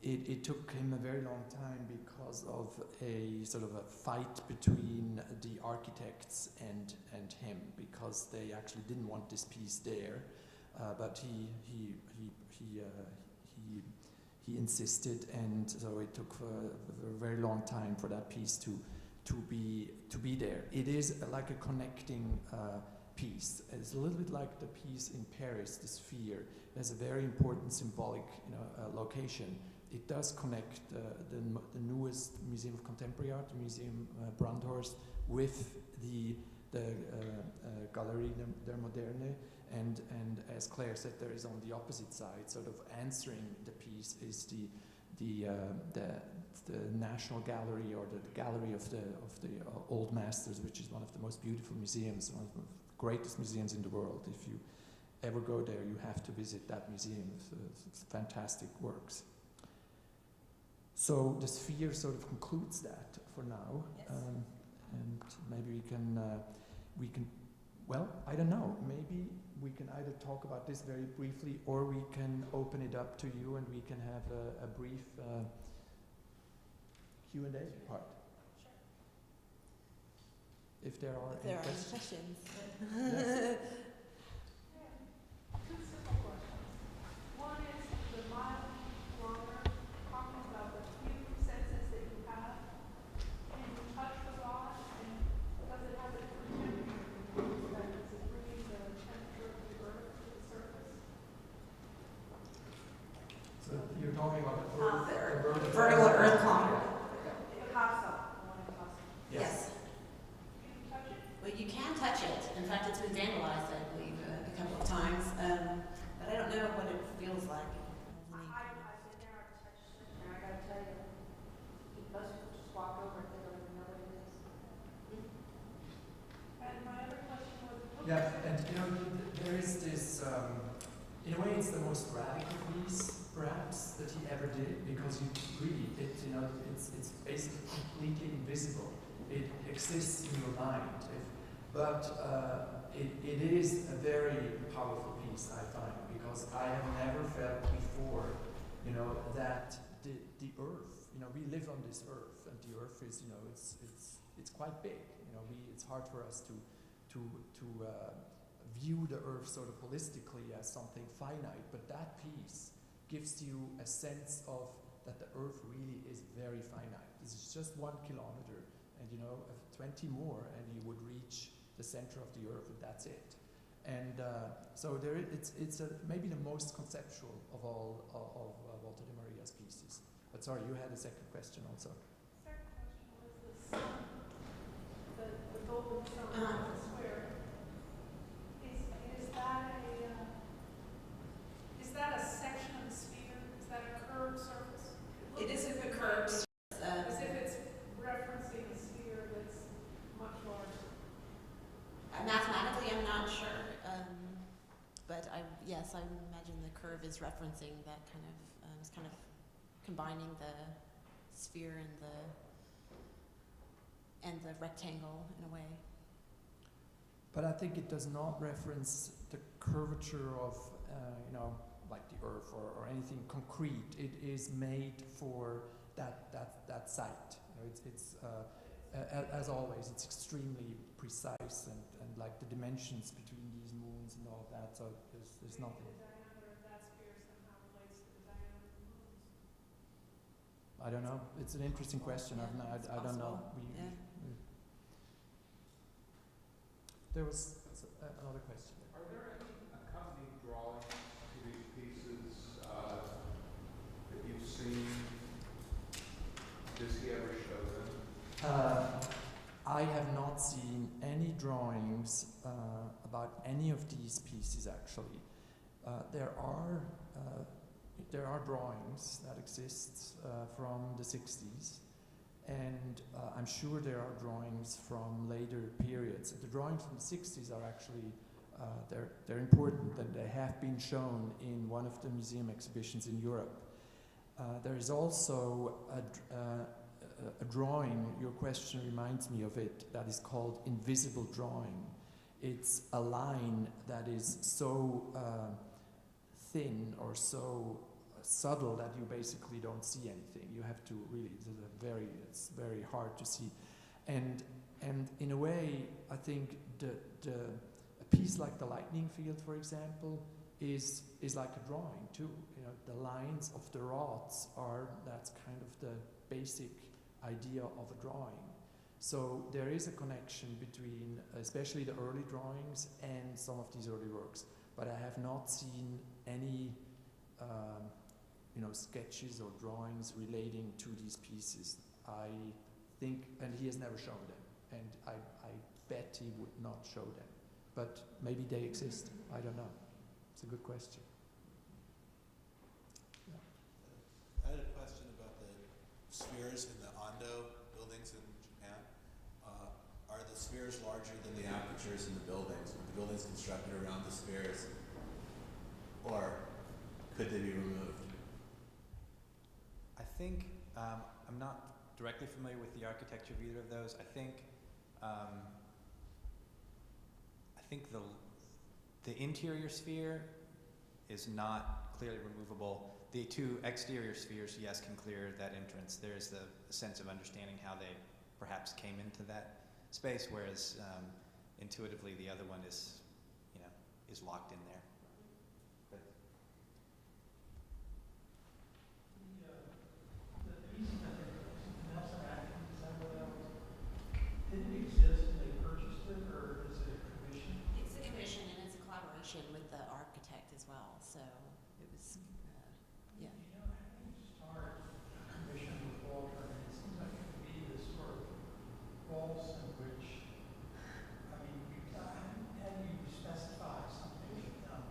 It took him a very long time because of a sort of a fight between the architects and him, because they actually didn't want this piece there, but he he insisted, and so it took a very long time for that piece to be there. It is like a connecting piece. It's a little bit like the piece in Paris, the Sphere. It has a very important symbolic location. It does connect the newest Museum of Contemporary Art, the Museum Brandhorst, with the Galerie der Moderne, and as Claire said, there is on the opposite side, sort of answering the piece, is the National Gallery, or the Gallery of the Old Masters, which is one of the most beautiful museums, one of the greatest museums in the world. If you ever go there, you have to visit that museum. It's fantastic works. So the Sphere sort of concludes that for now. Yes. And maybe we can, well, I don't know, maybe we can either talk about this very briefly, or we can open it up to you and we can have a brief Q&A part. Sure. If there are If there any are any questions. questions. Two simple questions. One is the mile longer, talking about the few senses that you have. Can you touch the rod, and does it have a temperature? Does it bring the temperature of the earth to the surface? So you're talking about the Vertical earth climb. The casa, the one in casa. Yes. Can you touch it? Well, you can touch it. In fact, it's been vandalized, I believe, a couple of times. But I don't know what it feels like. I've been there, I've touched it, and I gotta tell you, most people just walk over it, they don't even know what it is. And my other question was. Yeah, and you know, there is this, in a way it's the most radical piece, perhaps, that he ever did, because you really, it's basically completely invisible. It exists in your mind. But it is a very powerful piece, I find, because I have never felt before, that the earth, we live on this earth, and the earth is, it's quite big. It's hard for us to view the earth sort of holistically as something finite, but that piece gives you a sense of that the earth really is very finite. This is just 1 kilometer, and 20 more, and you would reach the center of the earth, and that's it. And so it's maybe the most conceptual of all of Walter de Maria's pieces. But sorry, you had a second question also. Second question was the sun, the golden sun, the square. Is that a section of the sphere? Is that a curved surface? It is a curved surface. As if it's referencing a sphere that's much larger. Mathematically, I'm not sure. But yes, I imagine the curve is referencing that kind of, it's kind of combining the sphere and the rectangle in a way. But I think it does not reference the curvature of, like the earth or anything concrete. It is made for that site. As always, it's extremely precise and like the dimensions between these moons and all of that. So there's nothing. The diameter of that sphere somehow relates to the diameter of the moons. I don't know. It's an interesting question. Yeah, I don't know. Yeah. There was another question. Are there any accompanying drawings to these pieces that you've seen? Does he ever show them? I have not seen any drawings about any of these pieces, actually. There are drawings that exist from the 60s, and I'm sure there are drawings from later periods. The drawings from the 60s are actually they're important, and they have been shown in one of the museum exhibitions in Europe. There is also a drawing, your question reminds me of it, that is called invisible drawing. It's a line that is so thin or so subtle that you basically don't see anything. You have to really, it's very hard to see. And in a way, I think a piece like the lightning field, for example, is like a drawing too. You know, the lines of the rods that's kind of the basic idea of a drawing. So there is a connection between especially the early drawings and some of these early works, but I have not seen any sketches or drawings relating to these pieces. I think, and he has never shown them, and I bet he would not show them, but maybe they exist. I don't know. It's a good question. I had a question about the spheres in the Ando buildings in Japan. Are the spheres larger than the apertures in the buildings? Were the buildings constructed around the spheres, or could they be removed? I think I'm not directly familiar with the architecture of either of those. I think the interior sphere is not clearly removable. The two exterior spheres, yes, can clear that entrance. There is the sense of understanding how they perhaps came into that space, whereas intuitively the other one is locked in there. Did it exist and they purchased it, or is it a commission? It's a commission and it's a collaboration with the architect as well. So it was, yeah. You know, how do you start a commission with Walter? And it seems like it could be this sort of waltz in which, I mean, how do you specify something with them?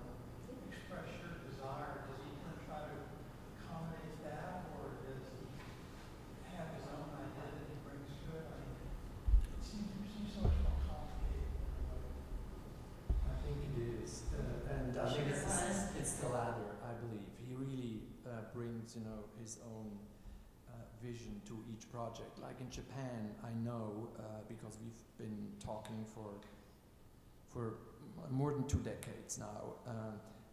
Express your desire. Does he kind of try to accommodate that, or does he have his own idea that he brings to it? I mean, it seems so much more complicated. I think it is, and I think it's the latter. I believe he really brings his own vision to each project. Like in Japan, I know because we've been talking for more than 2 decades now,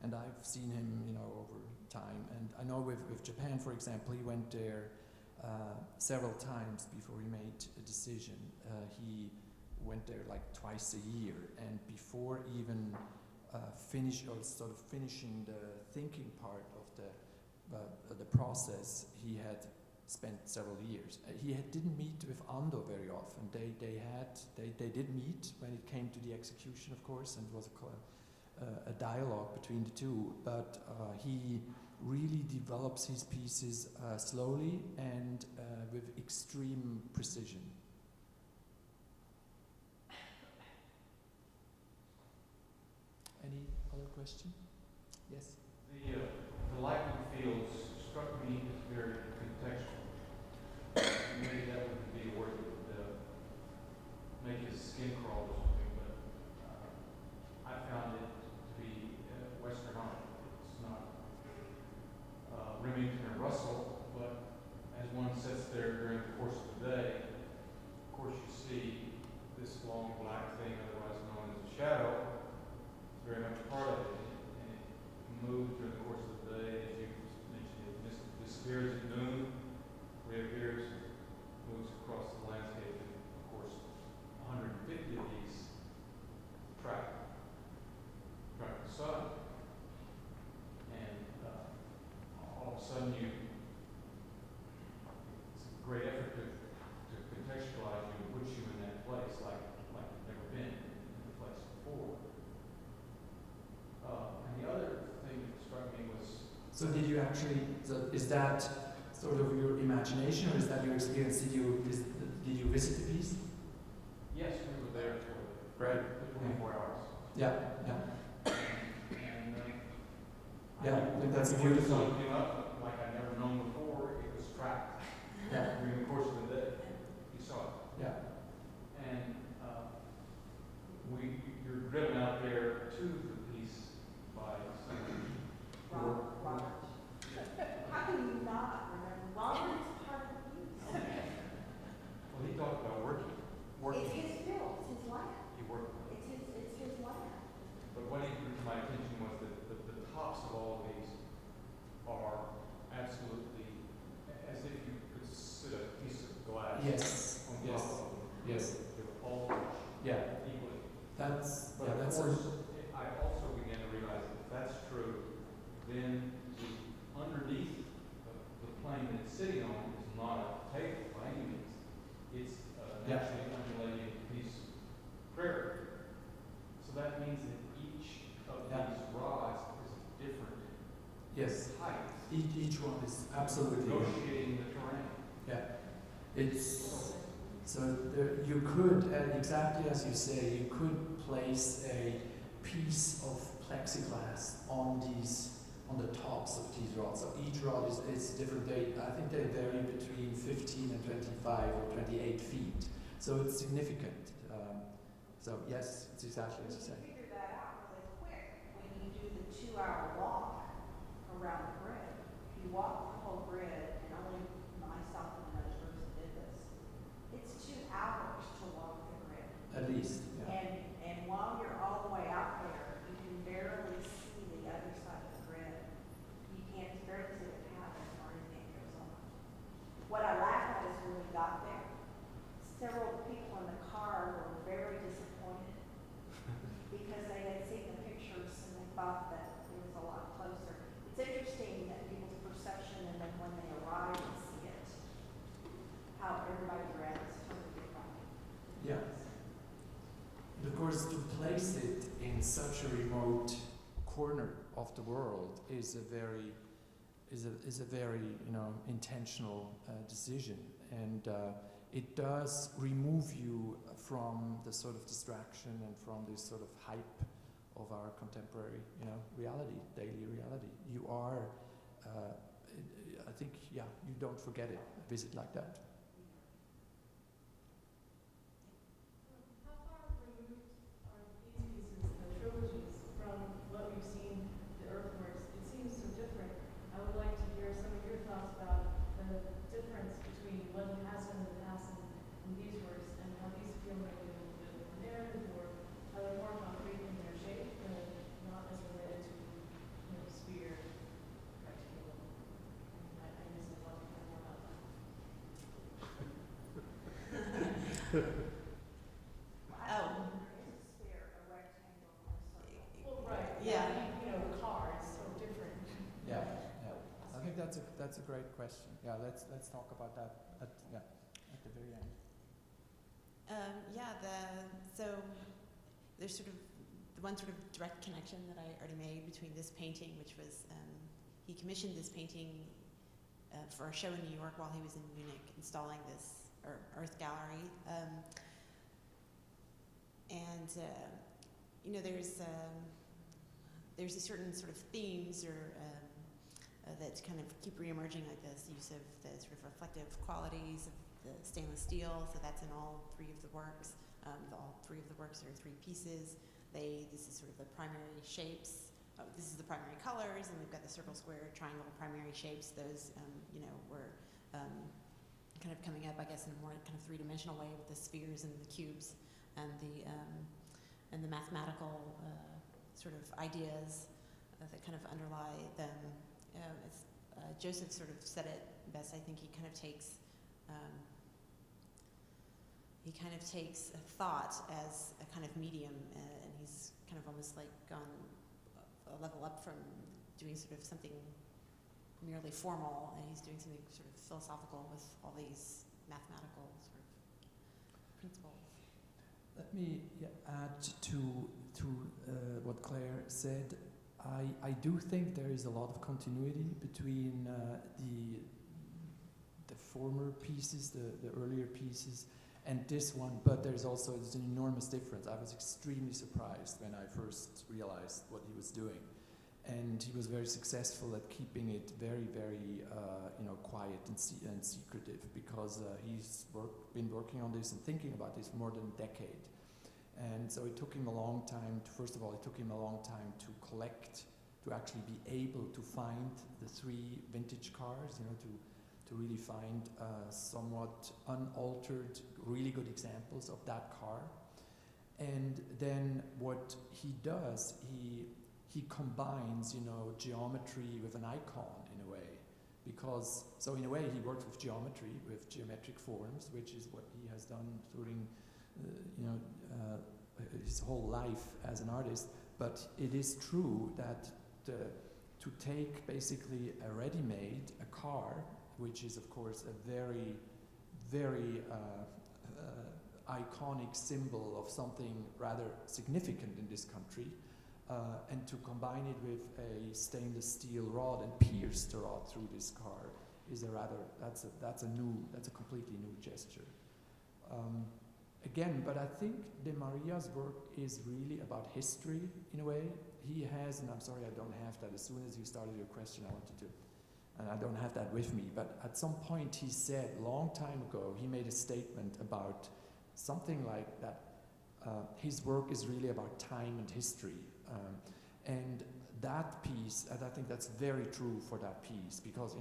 and I've seen him over time. And I know with Japan, for example, he went there several times before he made a decision. He went there like twice a year, and before even finishing the thinking part of the process, he had spent several years. He didn't meet with Ando very often. They did meet when it came to the execution, of course, and it was a dialogue between the two. But he really develops his pieces slowly and with extreme precision. Any other question? Yes? The lighting fields struck me as very contextual. Maybe that would be a word that would make his skin crawl or something, but I found it to be Western art. It's not Remington or Russell, but as one sits there during the course of the day, of course you see this long black thing, otherwise known as a shadow. It's very much part of it, and it moves during the course of the day. As you mentioned, it disappears at noon, reappears, moves across the landscape, and of course 150 of these track the sun, and all of a sudden it's a great effort to contextualize you and put you in that place like you've never been in the place before. And the other thing that struck me was, So did you actually, is that sort of your imagination, or is that your experience? Did you visit the piece? yes, we were there for Right. the 24 hours. Yeah, yeah. And Yeah, that's when the beautiful. sun came up, like I'd never known before, it was tracked Yeah, during the course of the day. You saw it. yeah. And you're driven out there to the piece by someone. Robert. How can you not remember? Robert is part of the piece. Well, he talked about working. It's his field, it's his land. He worked on it. It's his land. But what he drew to my attention was that the tops of all of these are absolutely as if you could sit a piece of glass Yes, on yes, top of them. yes. They're all Yeah, equally. that's But of that's course, I also began to realize that if that's true, then underneath the plane that it's sitting on is not a table by any means. It's naturally undulating piece of prairie. So that means that each of these rods is different Yes. height, Each one is absolutely. negotiating the terrain. Yeah. It's so there, you could, exactly as you say, you could place a piece of plexiglass on the tops of these rods. So each rod is different. I think they vary between 15 and 25 or 28 feet. So it's significant. So yes, it's exactly as you say. You figure that out really quick when you do the 2-hour walk around the grid. You walk the whole grid, and only myself and another person did this. It's 2 hours to walk the grid. At least. Yeah. And while you're all the way out there, you can barely see the other side of the grid. You can't barely see the cabin or anything that goes on. What I laughed at is when we got there, several people in the car were very disappointed because they had seen the pictures and they thought that it was a lot closer. It's interesting that people's perception and then when they arrive and see it, how everybody reacts totally different. Yeah. And of course, to place it in such a remote corner of the world is a very intentional decision, and it does remove you from the sort of distraction and from this sort of hype of our contemporary, reality, daily reality. You are, I think, you don't forget it, a visit like that. How far removed are these pieces, the trilogies, from what we've seen, the earthworks? It seems so different. I would like to hear some of your thoughts about the difference between what has been in the past and these works, and how these feel like the narrative, or are they more concrete in their shape, not as related to sphere, rectangle. I guess I'd love to hear more about that. Oh. There is a sphere, a rectangle, and a circle. Well, right. Yeah. The car is so different. Yeah. I think that's a great question. Yeah, let's talk about that at the very end. So there's sort of the one sort of direct connection that I already made between this painting, which was he commissioned this painting for a show in New York while he was in Munich installing this Earth Gallery, there's a certain sort of themes that kind of keep reemerging, like this use of the sort of reflective qualities of the stainless steel. So that's in all 3 of the works. All 3 of the works are 3 pieces. This is sort of the primary shapes. This is the primary colors, and we've got the circle, square, triangle primary shapes. Those, were kind of coming up, I guess, in a more kind of 3-dimensional way with the spheres and the cubes and the mathematical sort of ideas that kind of underlie them. Joseph sort of said it best. I think he kind of takes a thought as a kind of medium, and he's kind of almost like gone a level up from doing sort of something merely formal, and he's doing something sort of philosophical with all these mathematical sort of principles. Let me add to what Claire said. I do think there is a lot of continuity between the former pieces, the earlier pieces, and this one, but there's an enormous difference. I was extremely surprised when I first realized what he was doing, and he was very successful at keeping it very, very quiet and secretive, because he's been working on this and thinking about this for more than a decade. And so it took him a long time to collect, to actually be able to find the 3 vintage cars, to really find somewhat unaltered, really good examples of that car. And then what he does, he combines, geometry with an icon in a way. Because, so in a way he works with geometry, with geometric forms, which is what he has done during, his whole life as an artist. But it is true that to take basically a ready-made, a car, which is of course a very, very iconic symbol of something rather significant in this country, and to combine it with a stainless steel rod and pierce the rod through this car is that's a completely new gesture. Again, but I think De Maria's work is really about history in a way. He has, and I'm sorry I don't have that, as soon as you started your question I wanted to, and I don't have that with me, but at some point he said, long time ago, he made a statement about something like that, his work is really about time and history. And that piece, and I think that's very true for that piece, because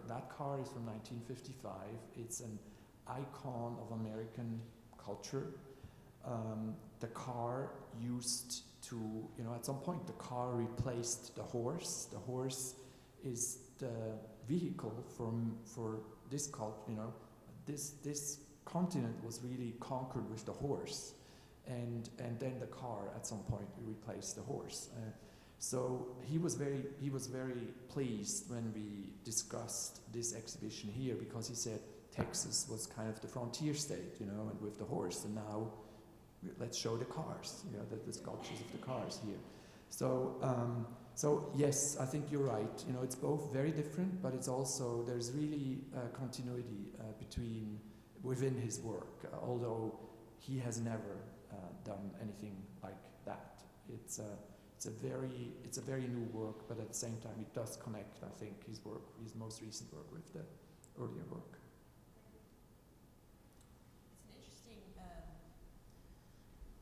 that car is from 1955, it's an icon of American culture. The car used to, at some point the car replaced the horse. The horse is the vehicle for this culture, this continent was really conquered with the horse. And then the car at some point replaced the horse. So he was very pleased when we discussed this exhibition here, because he said Texas was kind of the frontier state, and with the horse, and now let's show the cars, the sculptures of the cars here. So yes, I think you're right. It's both very different, but it's also, there's really continuity within his work, although he has never done anything like that. It's a very new work, but at the same time it does connect, I think, his most recent work with the earlier work.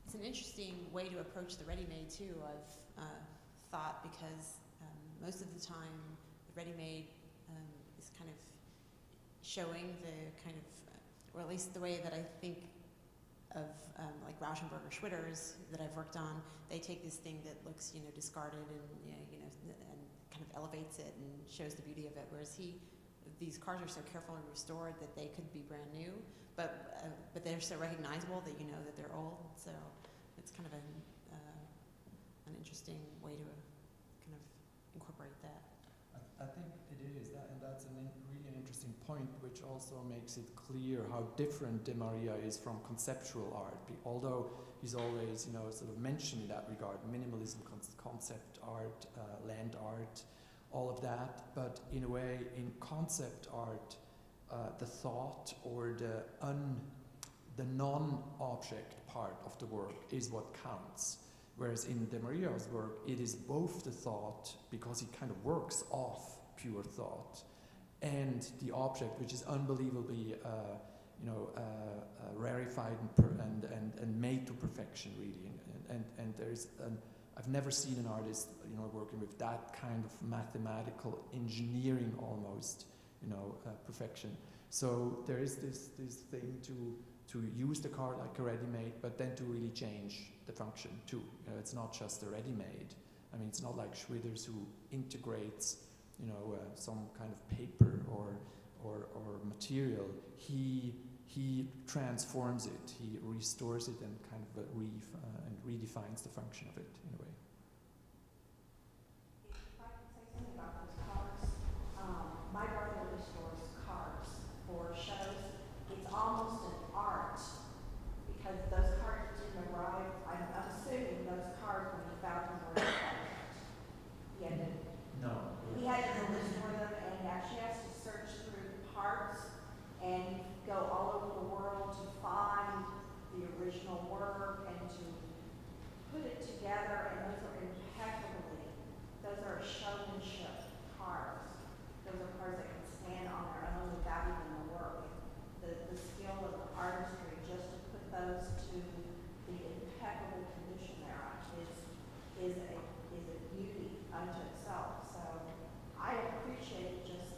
It's an interesting way to approach the ready-made too, I've thought, because most of the time the ready-made is kind of showing the kind of, or at least the way that I think of like Rauschenberg or Schwitters that I've worked on, they take this thing that looks, discarded and and kind of elevates it and shows the beauty of it. Whereas these cars are so carefully restored that they could be brand new, but they're so recognizable that you know that they're old. So it's kind of an interesting way to kind of incorporate that. I think it is that, and that's really an interesting point, which also makes it clear how different De Maria is from conceptual art. Although he's always, sort of mentioned in that regard, minimalism, concept art, land art, all of that. But in a way, in concept art, the thought or the non-object part of the work is what counts. Whereas in De Maria's work, it is both the thought, because he kind of works off pure thought, and the object, which is unbelievably, rarefied and made to perfection, really. And there's I've never seen an artist, working with that kind of mathematical engineering almost, perfection. So there is this thing to use the car like a ready-made, but then to really change the function too. It's not just a ready-made. I mean, it's not like Schwitters who integrates, some kind of paper or material. He transforms it. He restores it and kind of and redefines the function of it in a way. If I could say something about those cars, my brother restores cars for shows. It's almost an art, because those cars didn't arrive. I'm assuming those cars, when he found them, were he had to restore them, and he actually has to search through parts and go all over the world to find the original work and to put it together. And those are impeccably, those are showmanship cars. Those are cars that can stand on their own without even the work. The skill of the artistry just to put those to the impeccable condition they're in is a beauty unto itself. So I appreciate just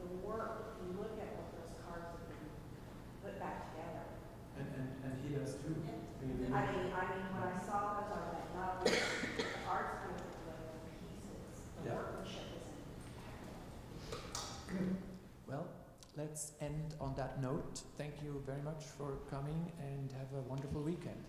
the work. If you look at what those cars have been put back together. And he does too. I mean, when I saw those, I went, no, the art's good, the pieces, the workmanship is impeccable. Well, let's end on that note. Thank you very much for coming, and have a wonderful weekend.